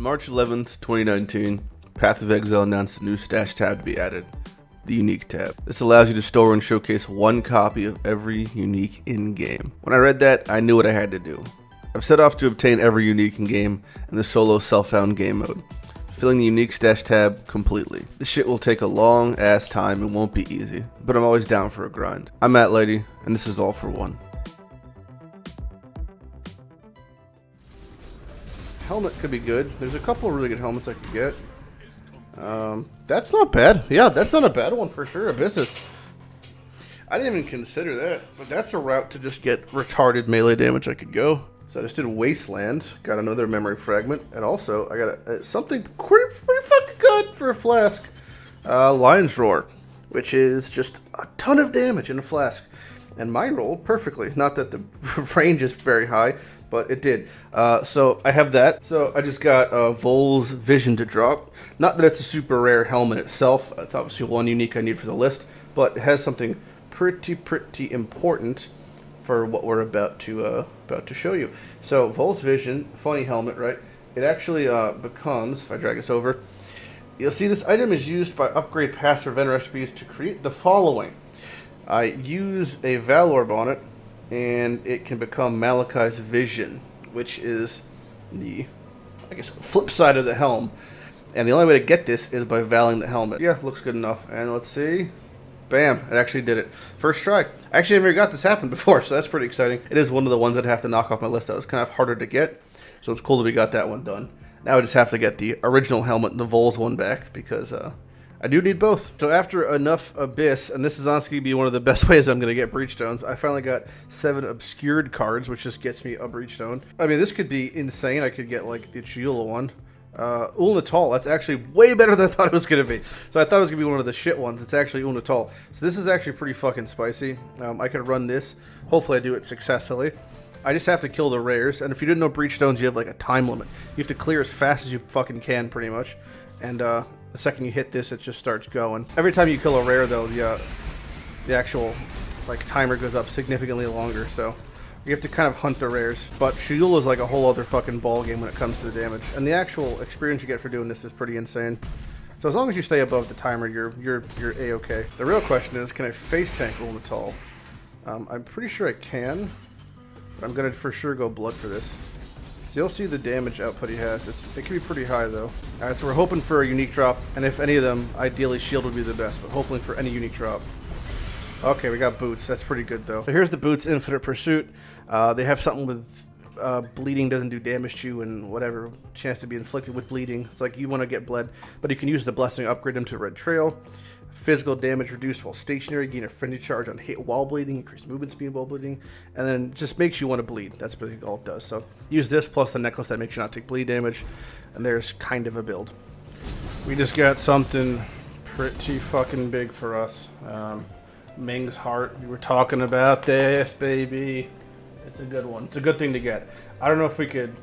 March 11th, 2019, Path of Exile announced a new stash tab to be added, the Unique tab. This allows you to store and showcase one copy of every unique in-game. When I read that, I knew what I had to do. I've set off to obtain every unique in-game in the solo self-found game mode, filling the Unique stash tab completely. This shit will take a long ass time and won't be easy, but I'm always down for a grind. I'm Lighty, and this is all for one. Helmet could be good. There's a couple of really good helmets I could get. That's not bad. Yeah, that's not a bad one for sure. Abyssus. I didn't even consider that, but that's a route to just get retarded melee damage I could go. So I just did Wasteland, got another memory fragment, and also I got something pretty fucking good for a flask. Lion's Roar, which is just a ton of damage in a flask. And mine rolled perfectly. Not that the range is very high, but it did. So I have that. So I just got Vaal's Vision to drop. Not that it's a super rare helmet itself. It's obviously one unique I need for the list, but it has something pretty important for what we're about to show you. So Vaal's Vision, funny helmet, right? It actually becomes, if I drag this over, you'll see this item is used by upgrade pass or event recipes to create the following. I use a Vaal orb on it, and it can become Malachi's Vision, which is the, I guess, flip side of the helm. And the only way to get this is by Vaaling the helmet. Yeah, looks good enough. And let's see. Bam, it actually did it. First try. I actually never got this happen before, so that's pretty exciting. It is one of the ones I'd have to knock off my list that was kind of harder to get. So it's cool that we got that one done. Now I just have to get the original helmet and the Vaal's one back, because I do need both. So after enough Abyss, and this is honestly going to be one of the best ways I'm going to get Breachstones, I finally got 7 obscured cards, which just gets me a Breachstone. I mean, this could be insane. I could get, like, the Chiyula one. Ulnatal, that's actually way better than I thought it was going to be. So I thought it was going to be one of the shit ones. It's actually Ulnatal. So this is actually pretty fucking spicy. I could run this. Hopefully I do it successfully. I just have to kill the rares. And if you didn't know Breachstones, you have, like, a time limit. You have to clear as fast as you fucking can, pretty much. And, the second you hit this, it just starts going. Every time you kill a rare, though, the actual, like, timer goes up significantly longer, so you have to kind of hunt the rares. But Chiyula is like a whole other fucking ball game when it comes to the damage. And the actual experience you get for doing this is pretty insane. So as long as you stay above the timer, you're A-okay. The real question is, can I face tank Ulnatal? I'm pretty sure I can, but I'm gonna for sure go blood for this. You'll see the damage output he has. It can be pretty high, though. Alright, so we're hoping for a unique drop, and if any of them, ideally shield would be the best, but hopefully for any unique drop. Okay, we got boots. That's pretty good, though. So here's the boots, Infinite Pursuit. They have something with bleeding doesn't do damage to you, and whatever chance to be inflicted with bleeding. It's like you want to get bled, but you can use the blessing to upgrade them to Red Trail. Physical damage reduced while stationary, gain a frenzy charge on hit while bleeding, increase movement speed while bleeding, and then just makes you want to bleed. That's basically all it does. So use this plus the necklace that makes you not take bleed damage, and there's kind of a build. We just got something pretty fucking big for us. Ming's Heart. We were talking about this, baby. It's a good one. It's a good thing to get. I don't know if we could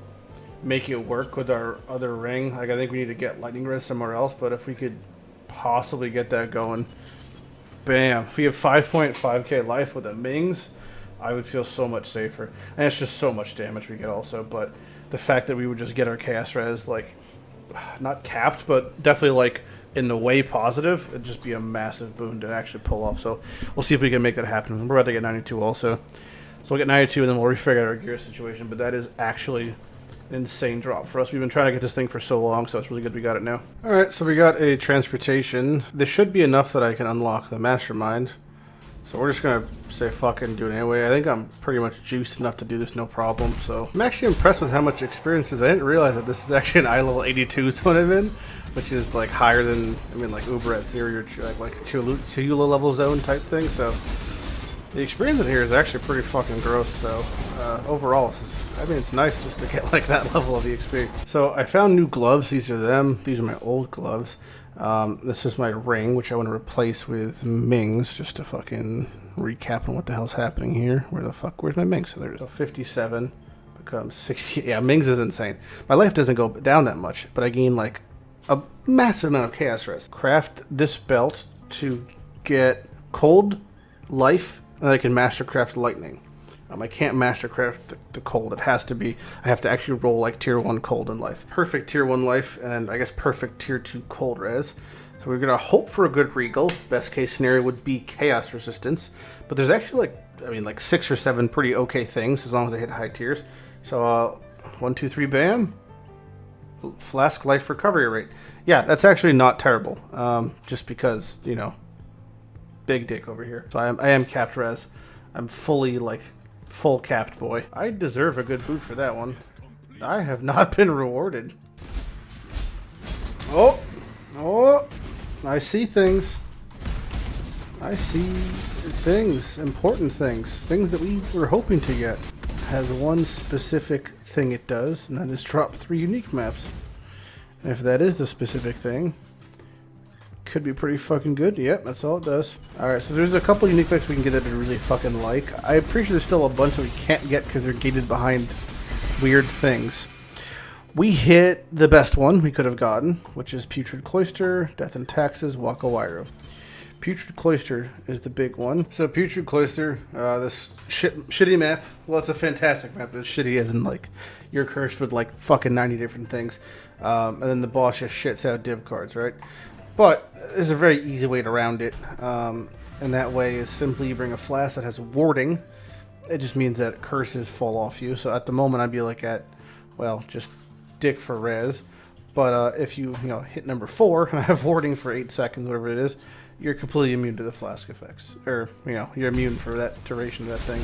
make it work with our other ring. Like, I think we need to get lightning res somewhere else, but if we could possibly get that going, bam. If we have 5.5k life with a Ming's, I would feel so much safer. And it's just so much damage we get also, but the fact that we would just get our chaos res, like, not capped, but definitely, like, in the way positive, it'd just be a massive boon to actually pull off. So we'll see if we can make that happen. We're about to get 92 also. So we'll get 92 and then we'll refigure out our gear situation, but that is actually an insane drop for us. We've been trying to get this thing for so long, so it's really good we got it now. Alright, so we got a transportation. This should be enough that I can unlock the Mastermind. So we're just gonna say fucking do it anyway. I think I'm pretty much juiced enough to do this no problem. So I'm actually impressed with how much experience is. I didn't realize that this is actually an eye level 82 zone I'm in, which is like higher than, I mean, like Uber at 0 or like Chiyula level zone type thing. So the experience in here is actually pretty fucking gross. So overall, this is, I mean, it's nice just to get like that level of the experience. So I found new gloves. These are them. These are my old gloves. This is my ring, which I want to replace with Ming's, just to fucking recap on what the hell's happening here. Where's my Ming? So there's a 57 becomes 60. Yeah, Ming's is insane. My life doesn't go down that much, but I gain like a massive amount of chaos res. Craft this belt to get cold, life, and then I can mastercraft lightning. I can't mastercraft the cold. It has to be, I have to actually roll like tier 1 cold in life. Perfect tier 1 life, and I guess perfect tier 2 cold res. So we're going to hope for a good regal. Best case scenario would be chaos resistance. But there's actually like 6 or 7 pretty okay things as long as they hit high tiers. So 1, 2, 3, bam. Flask life recovery rate. Yeah, that's actually not terrible. Just because, you know, big dick over here. So I am capped res. I'm fully like full capped boy. I deserve a good boot for that one. I have not been rewarded. Oh, I see things. I see things, important things that we were hoping to get. Has one specific thing it does, and that is drop 3 unique maps. And if that is the specific thing, could be pretty fucking good. Yep, that's all it does. Alright, so there's a couple unique maps we can get that I really fucking like. I'm pretty sure there's still a bunch that we can't get because they're gated behind weird things. We hit the best one we could have gotten, which is Putrid Cloister, Death and Taxes, Waka Wairu. Putrid Cloister is the big one. So Putrid Cloister, this shitty map. Well, it's a fantastic map, but it's shitty as in like you're cursed with like fucking 90 different things, and then the boss just shits out div cards, right? But there's a very easy way to round it, and that way is simply you bring a flask that has warding. It just means that curses fall off you. So at the moment I'd be like at, well, just dick for res. But if you hit number 4 and I have warding for 8 seconds, whatever it is, you're completely immune to the flask effects. Or, you're immune for that duration of that thing.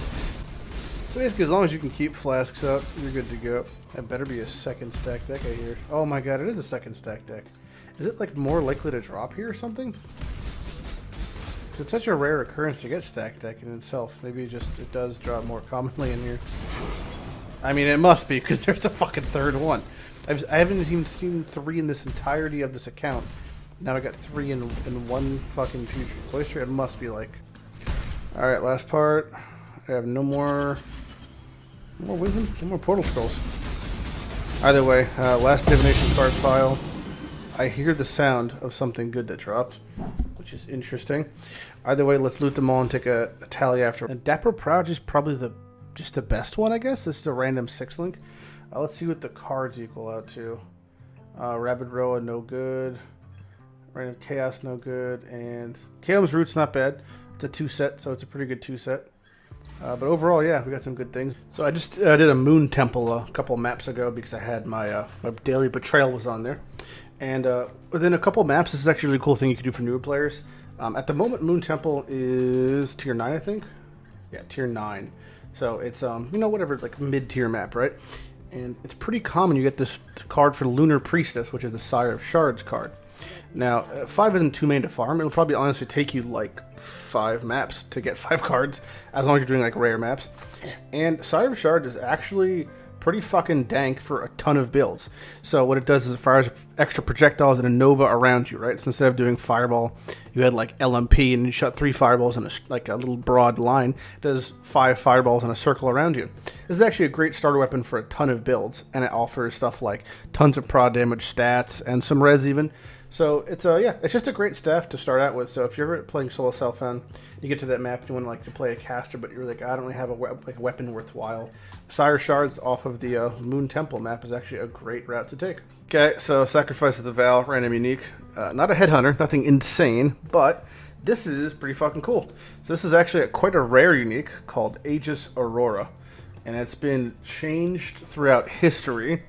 So basically, as long as you can keep flasks up, you're good to go. That better be a second stack deck, I hear. Oh my god, it is a second stack deck. Is it like more likely to drop here or something? It's such a rare occurrence to get stack deck in itself. Maybe it does drop more commonly in here. I mean, it must be, because there's a fucking third one. I haven't even seen 3 in this entirety of this account. Now I got 3 in one fucking Putrid Cloister. It must be like... Alright, last part. I have no more wisdom, no more portal scrolls. Either way, last divination card pile. I hear the sound of something good that dropped, which is interesting. Either way, let's loot them all and take a tally after. And Dapper Proud is probably just the best one, I guess. This is a random 6-link. Let's see what the cards equal out to. Rabid Roa, no good. Random Chaos, no good. And Kalem's Root's not bad. It's a 2-set, so it's a pretty good 2-set. But overall, yeah, we got some good things. So I just did a Moon Temple a couple maps ago because I had my daily Betrayal was on there. And within a couple maps, this is actually a really cool thing you can do for newer players. At the moment, Moon Temple is tier 9, I think. Yeah, tier 9. So it's, whatever, like mid-tier map, right? And it's pretty common you get this card for Lunar Priestess, which is the Sire of Shards card. Now, 5 isn't too many to farm. It'll probably honestly take you like 5 maps to get 5 cards, as long as you're doing like rare maps. And Sire of Shards is actually pretty fucking dank for a ton of builds. So what it does is it fires extra projectiles and a Nova around you, right? So instead of doing Fireball, you had like LMP and you shot 3 Fireballs in like a little broad line. It does 5 Fireballs in a circle around you. This is actually a great starter weapon for a ton of builds, and it offers stuff like tons of prod damage stats and some res even. So it's it's just a great staff to start out with. So if you're ever playing solo self-found, you get to that map, you want to like to play a caster, but you're like, I don't really have a weapon worthwhile. Sire Shards off of the Moon Temple map is actually a great route to take. Okay, so Sacrifice of the Vaal, random unique. Not a headhunter, nothing insane, but this is pretty fucking cool. So this is actually quite a rare unique called Aegis Aurora, and it's been changed throughout history.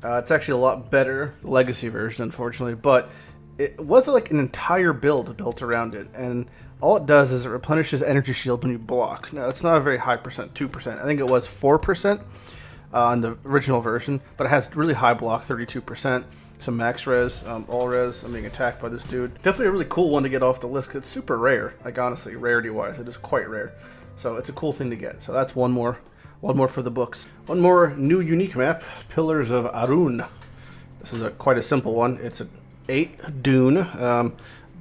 It's actually a lot better, the Legacy version, unfortunately, but it was like an entire build built around it, and all it does is it replenishes energy shield when you block. Now, it's not a very high percent, 2%. I think it was 4% on the original version, but it has really high block, 32%, some max res, all res. I'm being attacked by this dude. Definitely a really cool one to get off the list, because it's super rare. Like, honestly, rarity-wise, it is quite rare. So it's a cool thing to get. So that's one more for the books. One more new unique map, Pillars of Arun. This is quite a simple one. It's an 8 dune.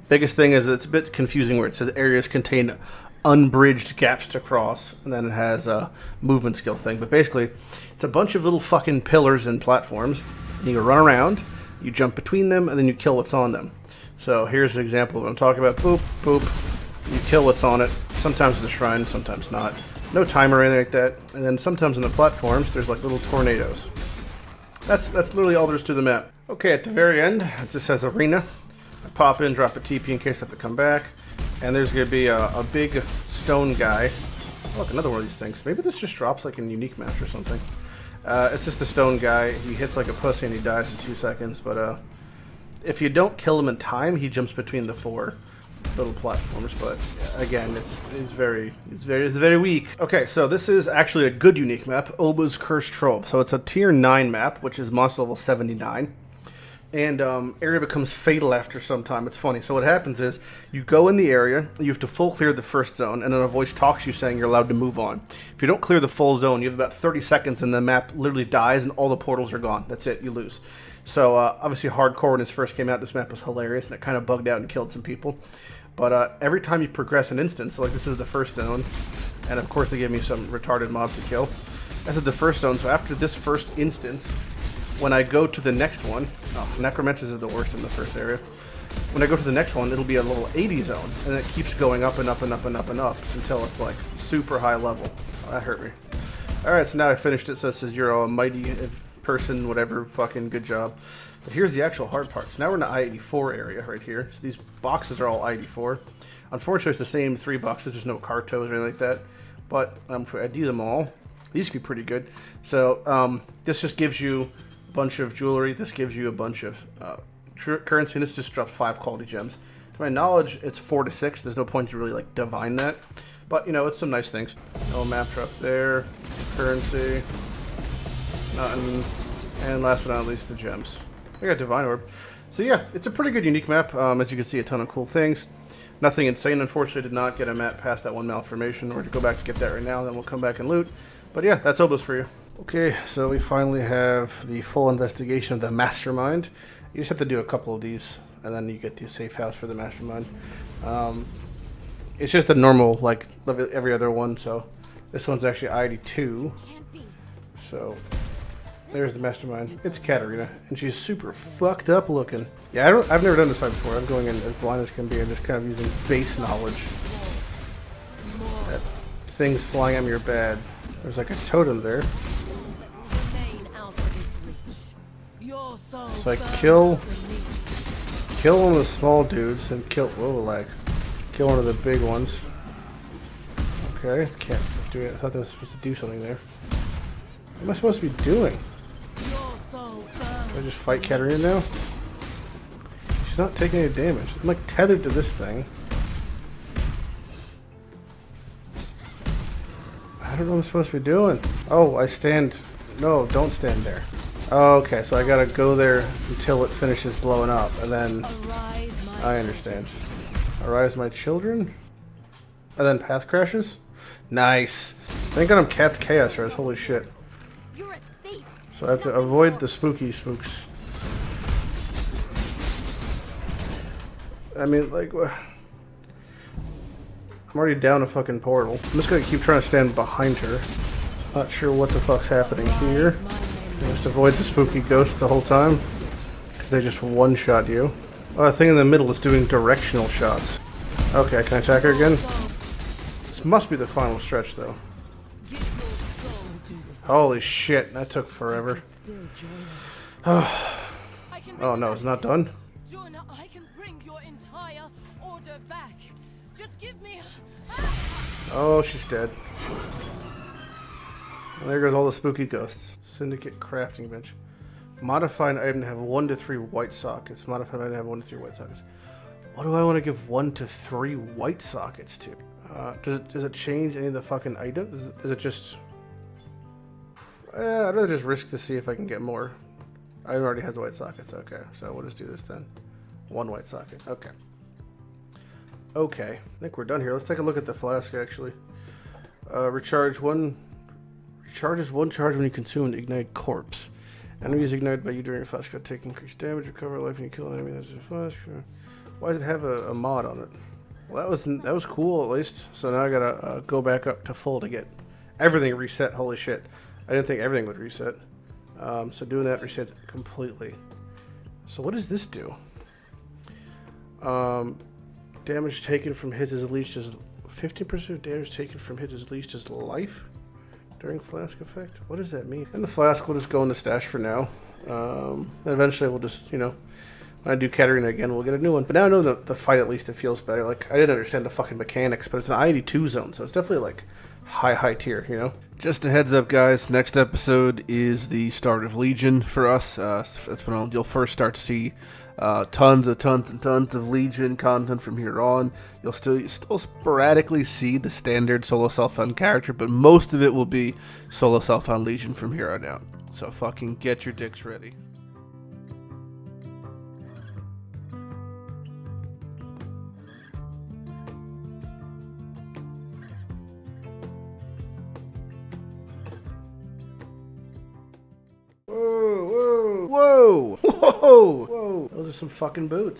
Biggest thing is it's a bit confusing where it says areas contain unbridged gaps to cross, and then it has a movement skill thing. But basically, it's a bunch of little fucking pillars and platforms, and you run around, you jump between them, and then you kill what's on them. So here's an example of what I'm talking about. Boop, boop. You kill what's on it. Sometimes with a shrine, sometimes not. No timer or anything like that. And then sometimes on the platforms, there's like little tornadoes. That's literally all there is to the map. Okay, at the very end, it just says arena. I pop in, drop a TP in case I have to come back. And there's going to be a big stone guy. Oh, look, another one of these things. Maybe this just drops like in unique maps or something. It's just a stone guy. He hits like a pussy and he dies in 2 seconds. But if you don't kill him in time, he jumps between the 4 little platforms. But again, it's very weak. Okay, so this is actually a good unique map, Obas Cursed Troll. So it's a tier 9 map, which is monster level 79. And area becomes fatal after some time. It's funny. So what happens is you go in the area, you have to full clear the first zone, and then a voice talks to you saying you're allowed to move on. If you don't clear the full zone, you have about 30 seconds and the map literally dies and all the portals are gone. That's it. You lose. So obviously hardcore when this first came out, this map was hilarious and it kind of bugged out and killed some people. But every time you progress an instance, so like this is the first zone, and of course they give me some retarded mobs to kill. This is the first zone, so after this first instance, when I go to the next one, Necromantis is the worst in the first area. When I go to the next one, it'll be a level 80 zone, and it keeps going up and up and up and up and up until it's like super high level. Oh, that hurt me. Alright, so now I finished it, so it says you're a mighty person, whatever, fucking good job. But here's the actual hard part. So now we're in the I-84 area right here. So these boxes are all I-84. Unfortunately, it's the same 3 boxes. There's no cartos or anything like that. But I do them all. These could be pretty good. So this just gives you bunch of jewelry. This gives you a bunch of currency, and this just drops 5 quality gems. To my knowledge, it's 4 to 6. There's no point to really like divine that, but you know, it's some nice things. No map drop there, currency, nothing, and last but not least, the gems. I got divine orb. So yeah, it's a pretty good unique map. As you can see, a ton of cool things. Nothing insane. Unfortunately, did not get a map past that 1 malformation. Or to go back to get that right now, then we'll come back and loot. But yeah, that's Obas for you. Okay, so we finally have the full investigation of the Mastermind. You just have to do a couple of these, and then you get the safe house for the Mastermind. It's just a normal, like every other one, so this one's actually ID2. So there's the Mastermind. It's Katarina, and she's super fucked up looking. Yeah, I've never done this fight before. I'm going in as blind as can be and just kind of using base knowledge. That things flying at me are bad. There's like a totem there. So I kill one of the small dudes and kill kill one of the big ones. Okay, can't do it. I thought I was supposed to do something there. What am I supposed to be doing? Do I just fight Katarina now? She's not taking any damage. I'm like tethered to this thing. I don't know what I'm supposed to be doing. Oh, I stand. No, don't stand there. Okay, so I gotta go there until it finishes blowing up, and then I understand. Arise my children? And then path crashes? Nice. Thank God I'm capped chaos res, holy shit. So I have to avoid the spooky spooks. I mean, like, I'm already down a fucking portal. I'm just gonna keep trying to stand behind her. Not sure what the fuck's happening here. Just avoid the spooky ghost the whole time, because they just one-shot you. Oh, the thing in the middle is doing directional shots. Okay, can I attack her again? This must be the final stretch, though. Holy shit, that took forever. Oh no, it's not done? I can bring your entire order back. Just give me. Oh, she's dead. And there goes all the spooky ghosts. Syndicate crafting bench. Modified item to have 1 to 3 white sockets. Modified item to have 1 to 3 white sockets. What do I want to give 1 to 3 white sockets to? Does it change any of the fucking items? Is it just... I'd rather just risk to see if I can get more. I already has white sockets. Okay, so we'll just do this then. 1 white socket. Okay. Okay, I think we're done here. Let's take a look at the flask actually. Recharges 1 charge when you consume an ignited corpse. Enemies ignited by you during a flask take increased damage, recover life when you kill an enemy that's a flask. Why does it have a mod on it? Well, that was cool at least. So now I gotta go back up to full to get everything reset. Holy shit. I didn't think everything would reset. So doing that resets it completely. So what does this do? Damage taken from hits is leached as 15% of damage taken from hits is leashed as life during flask effect. What does that mean? And the flask will just go in the stash for now. Eventually we'll just, you know, when I do Katarina again, we'll get a new one. But now I know the fight, at least it feels better. Like, I didn't understand the fucking mechanics, but it's an ID2 zone, so it's definitely like high tier, you know? Just a heads up, guys. Next episode is the start of Legion for us. That's when you'll first start to see tons of Legion content from here on. You'll still sporadically see the standard solo self-found character, but most of it will be solo self-found Legion from here on out. So fucking get your dicks ready. Whoa! Those are some fucking boots.